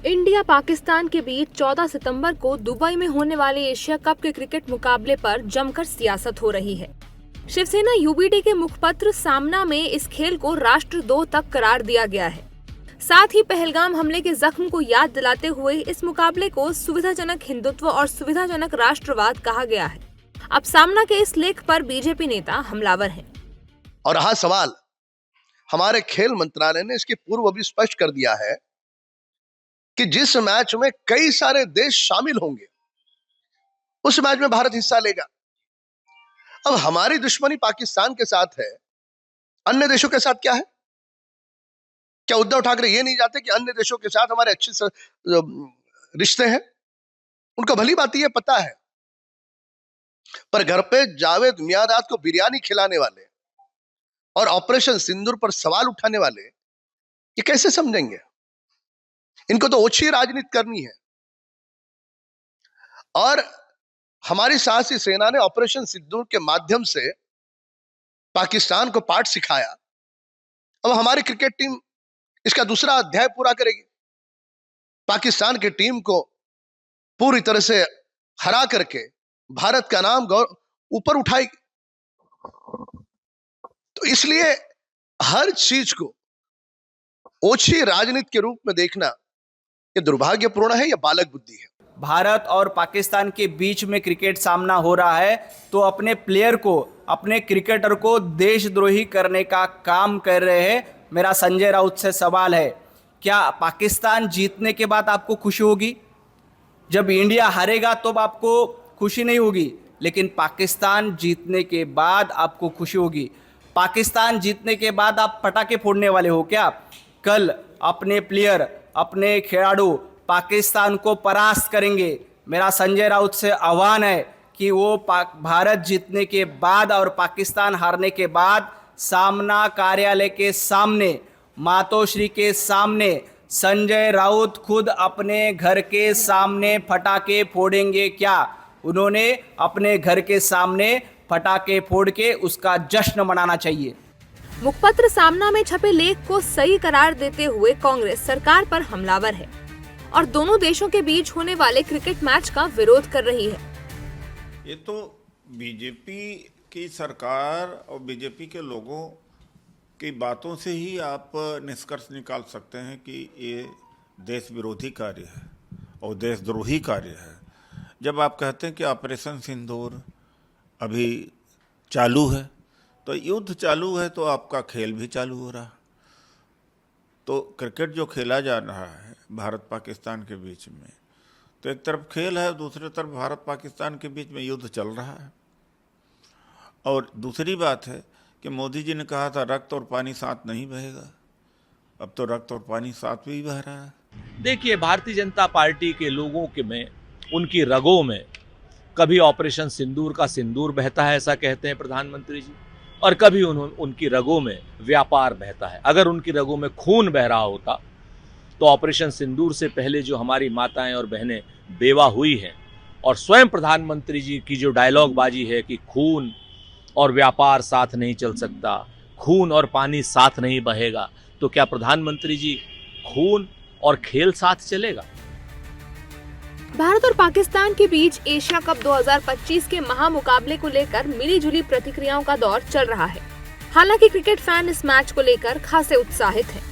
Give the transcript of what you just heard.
India Pakistan के बीच 14 सितंबर को Dubai में होने वाले एशिया कप के क्रिकेट मुकाबले पर जमकर सियासत हो रही है। शिवसेना यूबीडी के मुखपत्र सामना में इस खेल को राष्ट्र 2 तक करार दिया गया है। साथ ही पहलगाम हमले के जख्म को याद दिलाते हुए इस मुकाबले को सुविधाजनक हिंदुत्व और सुविधाजनक राष्ट्रवाद कहा गया है। अब सामना के इस लेख पर बीजेपी नेता हमलावर हैं। और रहा सवाल, हमारे खेल मंत्रालय ने इसके पूर्व भी स्पष्ट कर दिया है कि जिस मैच में कई सारे देश शामिल होंगे उस मैच में भारत हिस्सा लेगा। अब हमारी दुश्मनी पाकिस्तान के साथ है, अन्य देशों के साथ क्या है? क्या उद्धव ठाकरे ये नहीं चाहते कि अन्य देशों के साथ हमारे अच्छे रिश्ते हैं? उनको भली बात ये पता है, पर घर पे जावेद मियांदाद को बिरयानी खिलाने वाले और ऑपरेशन सिंदूर पर सवाल उठाने वाले ये कैसे समझेंगे? इनको तो ओछी राजनीति करनी है। और हमारी साहसी सेना ने ऑपरेशन सिंदूर के माध्यम से पाकिस्तान को पाठ सिखाया। अब हमारी क्रिकेट टीम इसका दूसरा अध्याय पूरा करेगी, पाकिस्तान की टीम को पूरी तरह से हरा करके भारत का नाम ऊपर उठाएगी। तो इसलिए हर चीज को ओछी राजनीति के रूप में देखना ये दुर्भाग्यपूर्ण है, या बालक बुद्धि है। भारत और पाकिस्तान के बीच में क्रिकेट सामना हो रहा है तो अपने प्लेयर को, अपने क्रिकेटर को देशद्रोही करने का काम कर रहे हैं। मेरा संजय राउत से सवाल है, क्या पाकिस्तान जीतने के बाद आपको खुशी होगी? जब इंडिया हारेगा तो आपको खुशी नहीं होगी, लेकिन पाकिस्तान जीतने के बाद आपको खुशी होगी। पाकिस्तान जीतने के बाद आप पटाखे फोड़ने वाले हो क्या? कल अपने प्लेयर, अपने खिलाड़ू पाकिस्तान को परास्त करेंगे। मेरा संजय राउत से आह्वान है कि वो भारत जीतने के बाद और पाकिस्तान हारने के बाद सामना कार्यालय के सामने, मातोश्री के सामने संजय राउत खुद अपने घर के सामने पटाखे फोड़ेंगे क्या? उन्होंने अपने घर के सामने पटाखे फोड़ के उसका जश्न मनाना चाहिए। मुखपत्र सामना में छपे लेख को सही करार देते हुए कांग्रेस सरकार पर हमलावर है और दोनों देशों के बीच होने वाले क्रिकेट मैच का विरोध कर रही है। ये तो बीजेपी की सरकार और बीजेपी के लोगों की बातों से ही आप निष्कर्ष निकाल सकते हैं कि ये देश विरोधी कार्य है और देशद्रोही कार्य है। जब आप कहते हैं कि ऑपरेशन सिंदूर अभी चालू है, तो युद्ध चालू है तो आपका खेल भी चालू हो रहा। तो क्रिकेट जो खेला जा रहा है भारत पाकिस्तान के बीच में, तो एक तरफ खेल है, दूसरी तरफ भारत पाकिस्तान के बीच में युद्ध चल रहा है। और दूसरी बात है कि मोदी जी ने कहा था रक्त और पानी साथ नहीं बहेगा, अब तो रक्त और पानी साथ भी बह रहा है। देखिए, भारतीय जनता पार्टी के लोगों के में, उनकी रगों में कभी ऑपरेशन सिंदूर का सिंदूर बहता है, ऐसा कहते हैं प्रधानमंत्री जी, और कभी उनकी रगों में व्यापार बहता है। अगर उनकी रगों में खून बह रहा होता तो ऑपरेशन सिंदूर से पहले जो हमारी माताएं और बहनें बेवा हुई हैं, और स्वयं प्रधानमंत्री जी की जो डायलॉग बाजी है कि खून और व्यापार साथ नहीं चल सकता, खून और पानी साथ नहीं बहेगा, तो क्या प्रधानमंत्री जी खून और खेल साथ चलेगा? भारत और पाकिस्तान के बीच एशिया कप 2025 के महामुकाबले को लेकर मिली-जुली प्रतिक्रियाओं का दौर चल रहा है। हालांकि क्रिकेट फैन इस मैच को लेकर खासे उत्साहित हैं।